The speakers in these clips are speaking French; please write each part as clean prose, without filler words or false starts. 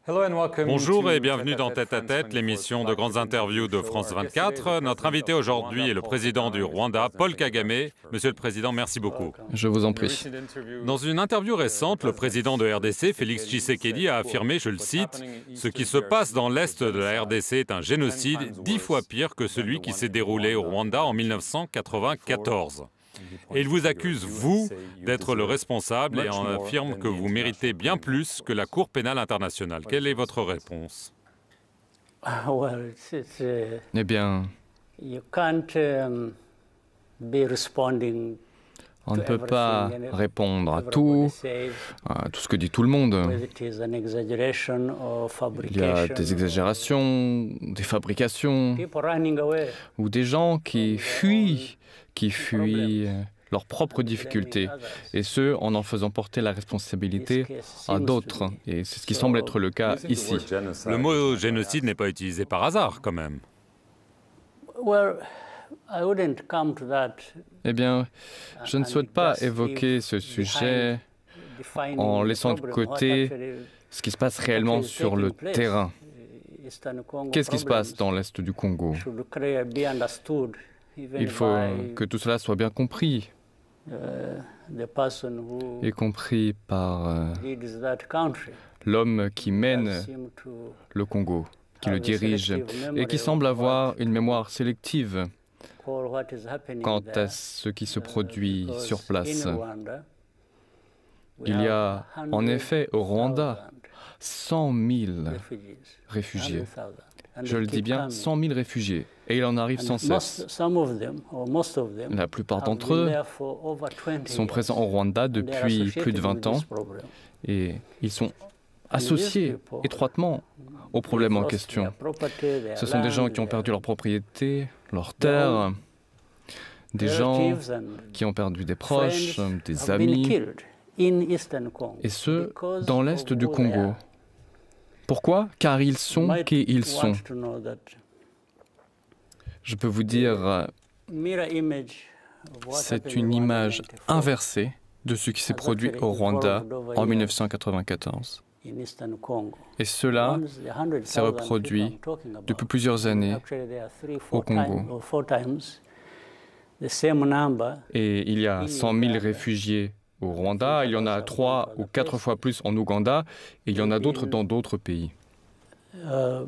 Bonjour et bienvenue dans Tête à Tête, l'émission de grandes interviews de France 24. Notre invité aujourd'hui est le président du Rwanda, Paul Kagame. Monsieur le Président, merci beaucoup. Je vous en prie. Dans une interview récente, le président de RDC, Félix Tshisekedi, a affirmé, je le cite, « Ce qui se passe dans l'Est de la RDC est un génocide 10 fois pire que celui qui s'est déroulé au Rwanda en 1994. » Et il vous accuse, vous, d'être le responsable et en affirme que vous méritez bien plus que la Cour pénale internationale. Quelle est votre réponse? Eh bien, on ne peut pas répondre à tout ce que dit tout le monde. Il y a des exagérations, des fabrications, ou des gens qui fuient leurs propres difficultés, et ce, en faisant porter la responsabilité à d'autres. Et c'est ce qui semble être le cas ici. Le mot génocide n'est pas utilisé par hasard, quand même. Eh bien, je ne souhaite pas évoquer ce sujet en laissant de côté ce qui se passe réellement sur le terrain. Qu'est-ce qui se passe dans l'Est du Congo? Il faut que tout cela soit bien compris, y compris par l'homme qui mène le Congo, qui le dirige, et qui semble avoir une mémoire sélective quant à ce qui se produit sur place. Il y a en effet au Rwanda 100 000 réfugiés. Je le dis bien, 100 000 réfugiés, et il en arrive sans cesse. La plupart d'entre eux sont présents au Rwanda depuis plus de 20 ans, et ils sont associés étroitement aux problèmes en question. Ce sont des gens qui ont perdu leur propriété, leurs terres, des gens qui ont perdu des proches, des amis, et ce, dans l'Est du Congo. Pourquoi? Car ils sont qui ils sont. Je peux vous dire, c'est une image inversée de ce qui s'est produit au Rwanda en 1994. Et cela s'est reproduit depuis plusieurs années au Congo. Et il y a 100 000 réfugiés au Rwanda, il y en a 3 ou 4 fois plus en Ouganda, et il y en a d'autres dans d'autres pays. Ce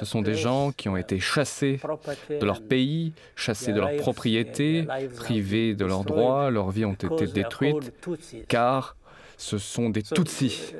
sont des gens qui ont été chassés de leur pays, chassés de leur propriété, privés de leurs droits, leurs vies ont été détruites, car ce sont des Tutsis.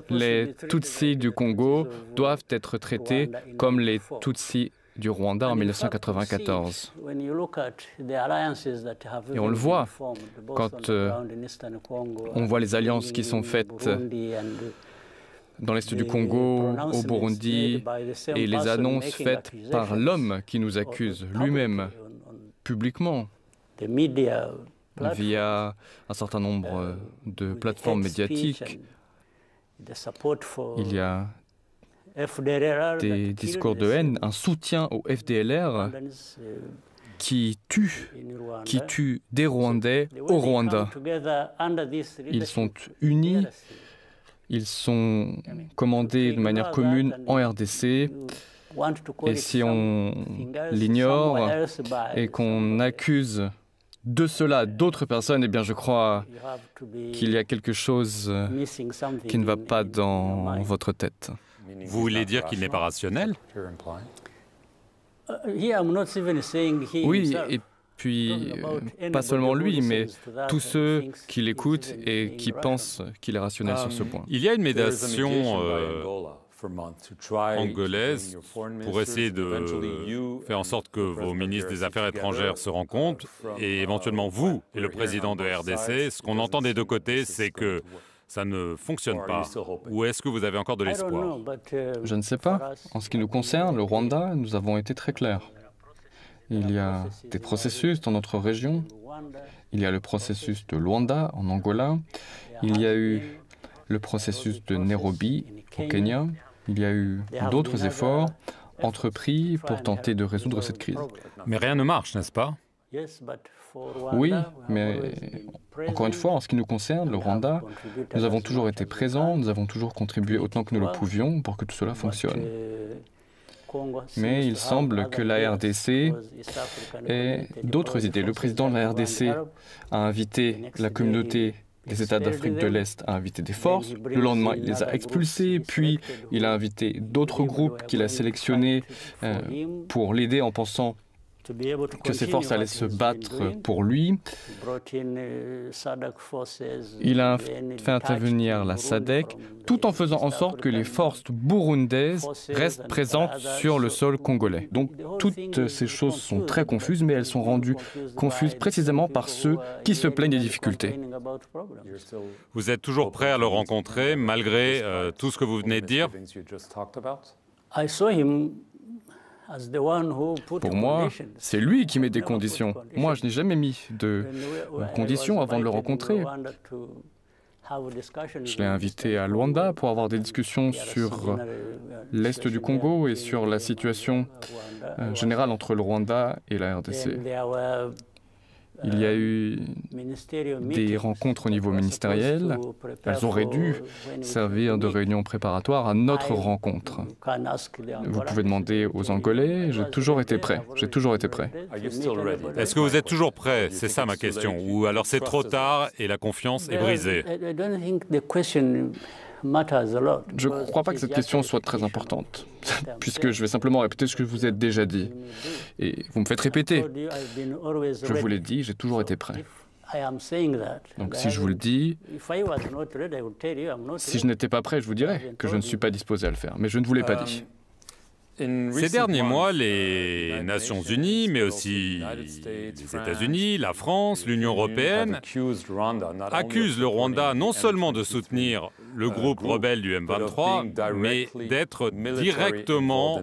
Les Tutsis du Congo doivent être traités comme les Tutsis du Rwanda en 1994. Et on le voit quand on voit les alliances qui sont faites dans l'Est du Congo, au Burundi, et les annonces faites par l'homme qui nous accuse lui-même, publiquement, via un certain nombre de plateformes médiatiques. Il y a des discours de haine, un soutien au FDLR qui tue des Rwandais au Rwanda. Ils sont unis, ils sont commandés de manière commune en RDC, et si on l'ignore et qu'on accuse de cela d'autres personnes, eh bien je crois qu'il y a quelque chose qui ne va pas dans votre tête. Vous voulez dire qu'il n'est pas rationnel? Oui, et puis pas seulement lui, mais tous ceux qui l'écoutent et qui pensent qu'il est rationnel sur ce point. Il y a une médiation angolaise pour essayer de faire en sorte que vos ministres des Affaires étrangères se rencontrent, et éventuellement vous et le président de RDC. Ce qu'on entend des deux côtés, c'est que ça ne fonctionne pas. Ou est-ce que vous avez encore de l'espoir? Je ne sais pas. En ce qui nous concerne, le Rwanda, nous avons été très clairs. Il y a des processus dans notre région. Il y a le processus de Luanda, en Angola. Il y a eu le processus de Nairobi, au Kenya. Il y a eu d'autres efforts entrepris pour tenter de résoudre cette crise. Mais rien ne marche, n'est-ce pas? Oui, mais encore une fois, en ce qui nous concerne, le Rwanda, nous avons toujours été présents, nous avons toujours contribué autant que nous le pouvions pour que tout cela fonctionne. Mais il semble que la RDC ait d'autres idées. Le président de la RDC a invité la communauté des États d'Afrique de l'Est à inviter des forces. Le lendemain, il les a expulsés, puis il a invité d'autres groupes qu'il a sélectionnés pour l'aider en pensant que ces forces allaient se battre pour lui. Il a fait intervenir la SADC tout en faisant en sorte que les forces burundaises restent présentes sur le sol congolais. Donc toutes ces choses sont très confuses, mais elles sont rendues confuses précisément par ceux qui se plaignent des difficultés. Vous êtes toujours prêt à le rencontrer malgré tout ce que vous venez de dire? Pour moi, c'est lui qui met des conditions. Moi, je n'ai jamais mis de conditions avant de le rencontrer. Je l'ai invité à Luanda pour avoir des discussions sur l'Est du Congo et sur la situation générale entre le Rwanda et la RDC. Il y a eu des rencontres au niveau ministériel. Elles auraient dû servir de réunion préparatoire à notre rencontre. Vous pouvez demander aux Angolais, j'ai toujours été prêt. J'ai toujours été prêt. Est-ce que vous êtes toujours prêt? C'est ça ma question. Ou alors c'est trop tard et la confiance est brisée? Je ne crois pas que cette question soit très importante, puisque je vais simplement répéter ce que je vous ai déjà dit. Et vous me faites répéter. Je vous l'ai dit, j'ai toujours été prêt. Donc si je vous le dis, si je n'étais pas prêt, je vous dirais que je ne suis pas disposé à le faire. Mais je ne vous l'ai pas dit. Ces derniers mois, les Nations Unies, mais aussi les États-Unis, la France, l'Union européenne, accusent le Rwanda non seulement de soutenir le groupe rebelle du M23, mais d'être directement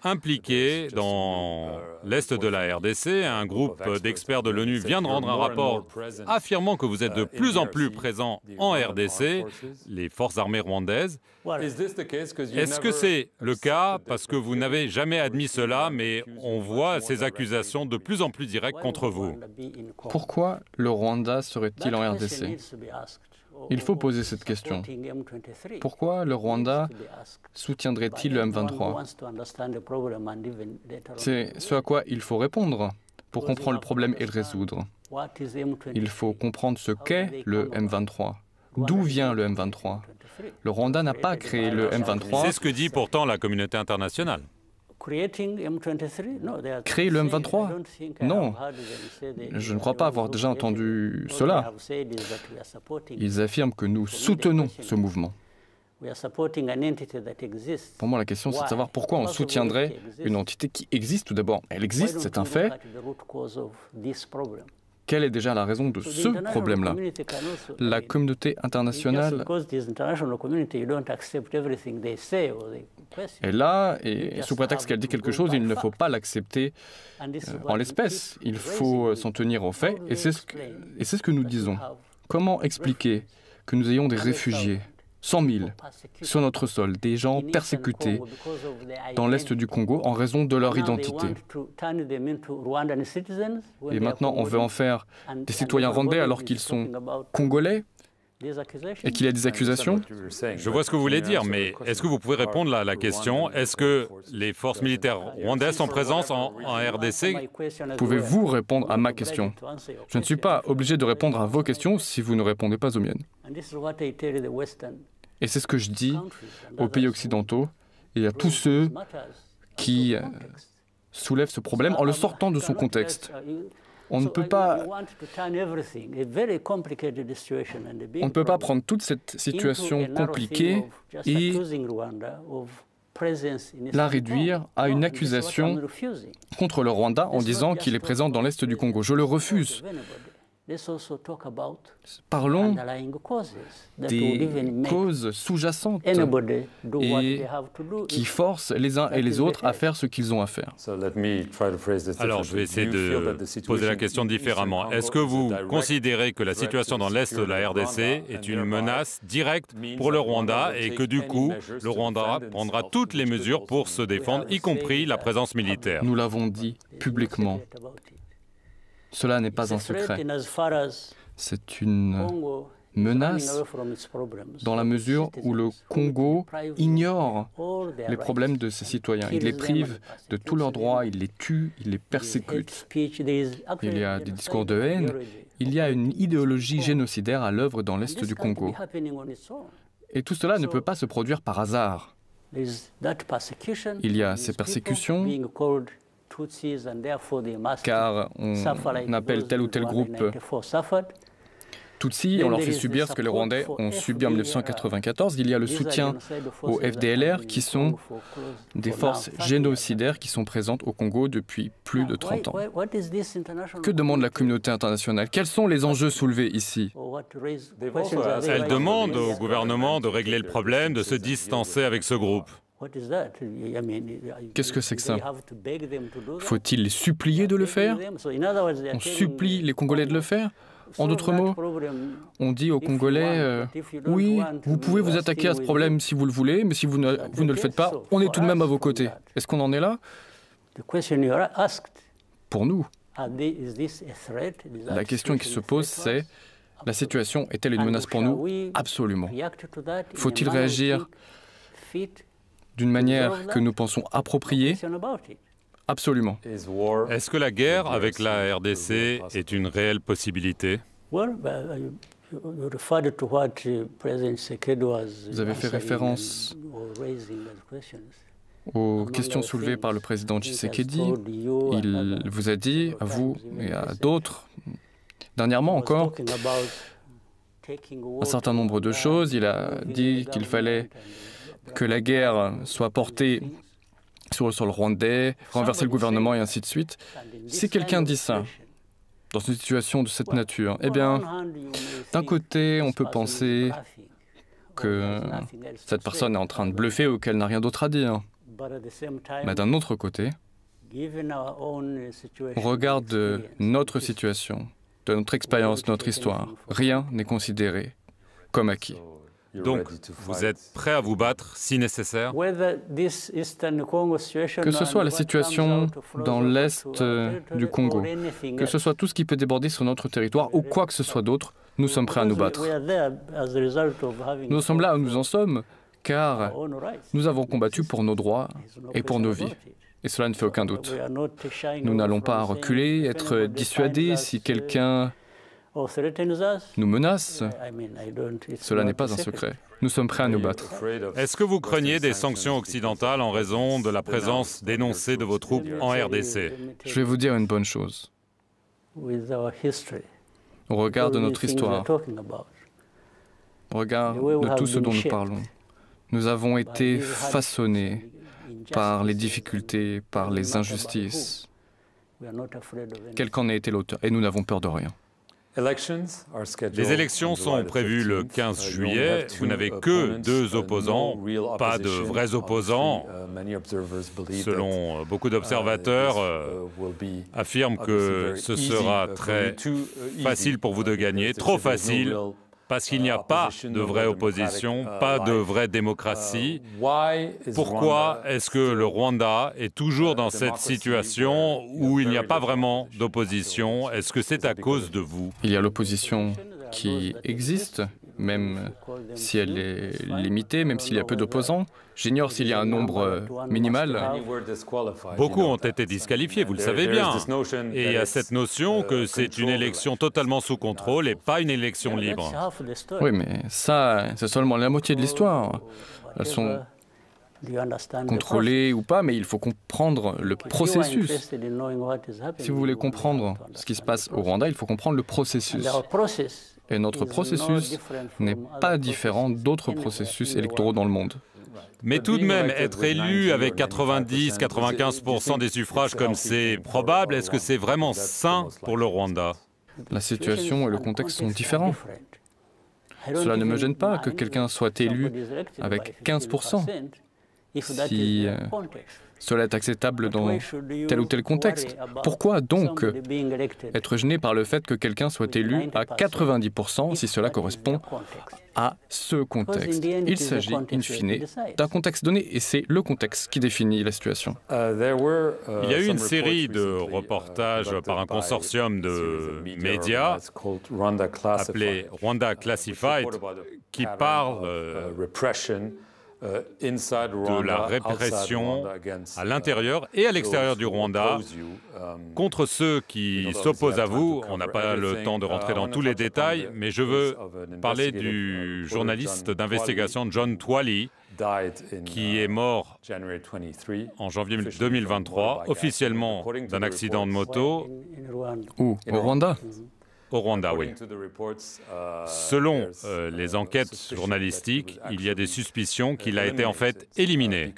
impliqué dans l'Est de la RDC. Un groupe d'experts de l'ONU vient de rendre un rapport affirmant que vous êtes de plus en plus présent en RDC, les forces armées rwandaises. Est-ce que c'est le cas parce que vous n'avez jamais admis cela, mais on voit ces accusations de plus en plus directes contre vous? Pourquoi le Rwanda serait-il en RDC? Il faut poser cette question. Pourquoi le Rwanda soutiendrait-il le M23? C'est ce à quoi il faut répondre pour comprendre le problème et le résoudre. Il faut comprendre ce qu'est le M23. D'où vient le M23? Le Rwanda n'a pas créé le M23. C'est ce que dit pourtant la communauté internationale. Créer le M23? Non, je ne crois pas avoir déjà entendu cela. Ils affirment que nous soutenons ce mouvement. Pour moi, la question, c'est de savoir pourquoi on soutiendrait une entité qui existe tout d'abord. Elle existe, c'est un fait. Quelle est déjà la raison de ce problème-là? La communauté internationale est là et sous prétexte qu'elle dit quelque chose, il ne faut pas l'accepter en l'espèce. Il faut s'en tenir aux faits et c'est ce que nous disons. Comment expliquer que nous ayons des réfugiés, 100 000, sur notre sol, des gens persécutés dans l'Est du Congo en raison de leur identité. Et maintenant, on veut en faire des citoyens rwandais alors qu'ils sont congolais et qu'il y a des accusations? Je vois ce que vous voulez dire, mais est-ce que vous pouvez répondre à la question? Est-ce que les forces militaires rwandaises sont présentes en RDC? Pouvez-vous répondre à ma question? Je ne suis pas obligé de répondre à vos questions si vous ne répondez pas aux miennes. Et c'est ce que je dis aux pays occidentaux et à tous ceux qui soulèvent ce problème en le sortant de son contexte. On ne peut pas prendre toute cette situation compliquée et la réduire à une accusation contre le Rwanda en disant qu'il est présent dans l'Est du Congo. Je le refuse. Parlons des causes sous-jacentes et qui forcent les uns et les autres à faire ce qu'ils ont à faire. Alors, je vais essayer de poser la question différemment. Est-ce que vous considérez que la situation dans l'Est de la RDC est une menace directe pour le Rwanda et que du coup, le Rwanda prendra toutes les mesures pour se défendre, y compris la présence militaire? Nous l'avons dit publiquement. Cela n'est pas un secret. C'est une menace dans la mesure où le Congo ignore les problèmes de ses citoyens. Il les prive de tous leurs droits, il les tue, il les persécute. Il y a des discours de haine, il y a une idéologie génocidaire à l'œuvre dans l'est du Congo. Et tout cela ne peut pas se produire par hasard. Il y a ces persécutions, car on appelle tel ou tel groupe Tutsis, on leur fait subir ce que les Rwandais ont subi en 1994. Il y a le soutien aux FDLR, qui sont des forces génocidaires qui sont présentes au Congo depuis plus de 30 ans. Que demande la communauté internationale? Quels sont les enjeux soulevés ici? Elle demande au gouvernement de régler le problème, de se distancer avec ce groupe. Qu'est-ce que c'est que ça? Faut-il les supplier de le faire? On supplie les Congolais de le faire? En d'autres mots, on dit aux Congolais, oui, vous pouvez vous attaquer à ce problème si vous le voulez, mais si vous ne le faites pas, on est tout de même à vos côtés. Est-ce qu'on en est là? Pour nous, la question qui se pose, c'est, la situation est-elle une menace pour nous? Absolument. Faut-il réagir d'une manière que nous pensons appropriée? Absolument. Est-ce que la guerre avec la RDC est une réelle possibilité? Vous avez fait référence aux questions soulevées par le président Tshisekedi. Il vous a dit, à vous et à d'autres, dernièrement encore, un certain nombre de choses. Il a dit qu'il fallait que la guerre soit portée sur le sol rwandais, renverser le gouvernement et ainsi de suite. Si quelqu'un dit ça, dans une situation de cette nature, eh bien, d'un côté, on peut penser que cette personne est en train de bluffer ou qu'elle n'a rien d'autre à dire. Mais d'un autre côté, on regarde notre situation, de notre expérience, notre histoire. Rien n'est considéré comme acquis. Donc, vous êtes prêt à vous battre si nécessaire? Que ce soit la situation dans l'est du Congo, que ce soit tout ce qui peut déborder sur notre territoire ou quoi que ce soit d'autre, nous sommes prêts à nous battre. Nous sommes là où nous en sommes, car nous avons combattu pour nos droits et pour nos vies. Et cela ne fait aucun doute. Nous n'allons pas reculer, être dissuadés si quelqu'un nous menace. Cela n'est pas un secret. Nous sommes prêts à nous battre. Est-ce que vous craignez des sanctions occidentales en raison de la présence dénoncée de vos troupes en RDC? Je vais vous dire une bonne chose. Au regard de notre histoire, au regard de tout ce dont nous parlons, nous avons été façonnés par les difficultés, par les injustices, quel qu'en ait été l'auteur, et nous n'avons peur de rien. Les élections sont prévues le 15 juillet. Vous n'avez que 2 opposants, pas de vrais opposants. Selon beaucoup d'observateurs, affirment que ce sera très facile pour vous de gagner, trop facile, parce qu'il n'y a pas de vraie opposition, pas de vraie démocratie. Pourquoi est-ce que le Rwanda est toujours dans cette situation où il n'y a pas vraiment d'opposition? Est-ce que c'est à cause de vous? Il y a l'opposition qui existe, même si elle est limitée, même s'il y a peu d'opposants. J'ignore s'il y a un nombre minimal. Beaucoup ont été disqualifiés, vous le savez bien. Et il y a cette notion que c'est une élection totalement sous contrôle et pas une élection libre. Oui, mais ça, c'est seulement la moitié de l'histoire. Elles sont contrôlées ou pas, mais il faut comprendre le processus. Si vous voulez comprendre ce qui se passe au Rwanda, il faut comprendre le processus. Et notre processus n'est pas différent d'autres processus électoraux dans le monde. Mais tout de même, être élu avec 90-95% des suffrages comme c'est probable, est-ce que c'est vraiment sain pour le Rwanda? La situation et le contexte sont différents. Cela ne me gêne pas que quelqu'un soit élu avec 15%. Si Cela est acceptable dans tel ou tel contexte. Pourquoi donc être gêné par le fait que quelqu'un soit élu à 90% si cela correspond à ce contexte? Il s'agit, in fine, d'un contexte donné, et c'est le contexte qui définit la situation. Il y a eu une série de reportages par un consortium de médias appelé Rwanda Classified qui parle de la répression à l'intérieur et à l'extérieur du Rwanda contre ceux qui s'opposent à vous. On n'a pas le temps de rentrer dans tous les détails, mais je veux parler du journaliste d'investigation John Twali, qui est mort en janvier 2023, officiellement d'un accident de moto. Où? Au Rwanda? Au Rwanda, oui. Selon les enquêtes journalistiques, il y a des suspicions qu'il a été en fait éliminé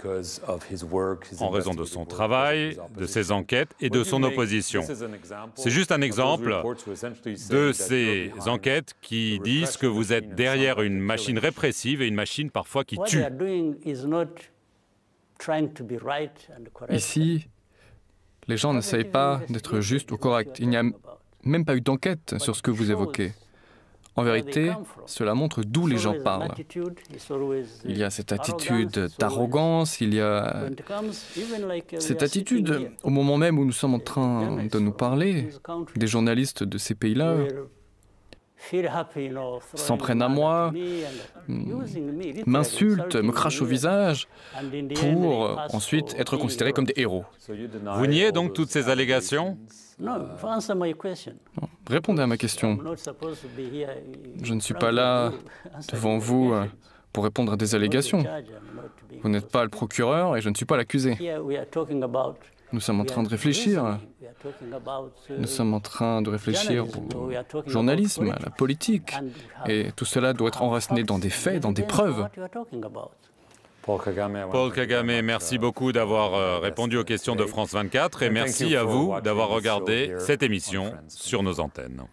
en raison de son travail, de ses enquêtes et de son opposition. C'est juste un exemple de ces enquêtes qui disent que vous êtes derrière une machine répressive et une machine parfois qui tue. Ici, les gens n'essayent pas d'être justes ou corrects. Il n'y a même pas eu d'enquête sur ce que vous évoquez. En vérité, cela montre d'où les gens parlent. Il y a cette attitude d'arrogance, il y a cette attitude, au moment même où nous sommes en train de nous parler, des journalistes de ces pays-là s'en prennent à moi, m'insultent, me crachent au visage, pour ensuite être considérés comme des héros. Vous niez donc toutes ces allégations ? Répondez à ma question. Je ne suis pas là devant vous pour répondre à des allégations. Vous n'êtes pas le procureur et je ne suis pas l'accusé. Nous sommes en train de réfléchir. Nous sommes en train de réfléchir au journalisme, à la politique. Et tout cela doit être enraciné dans des faits, dans des preuves. Paul Kagame, merci beaucoup d'avoir répondu aux questions de France 24 et merci à vous d'avoir regardé cette émission sur nos antennes.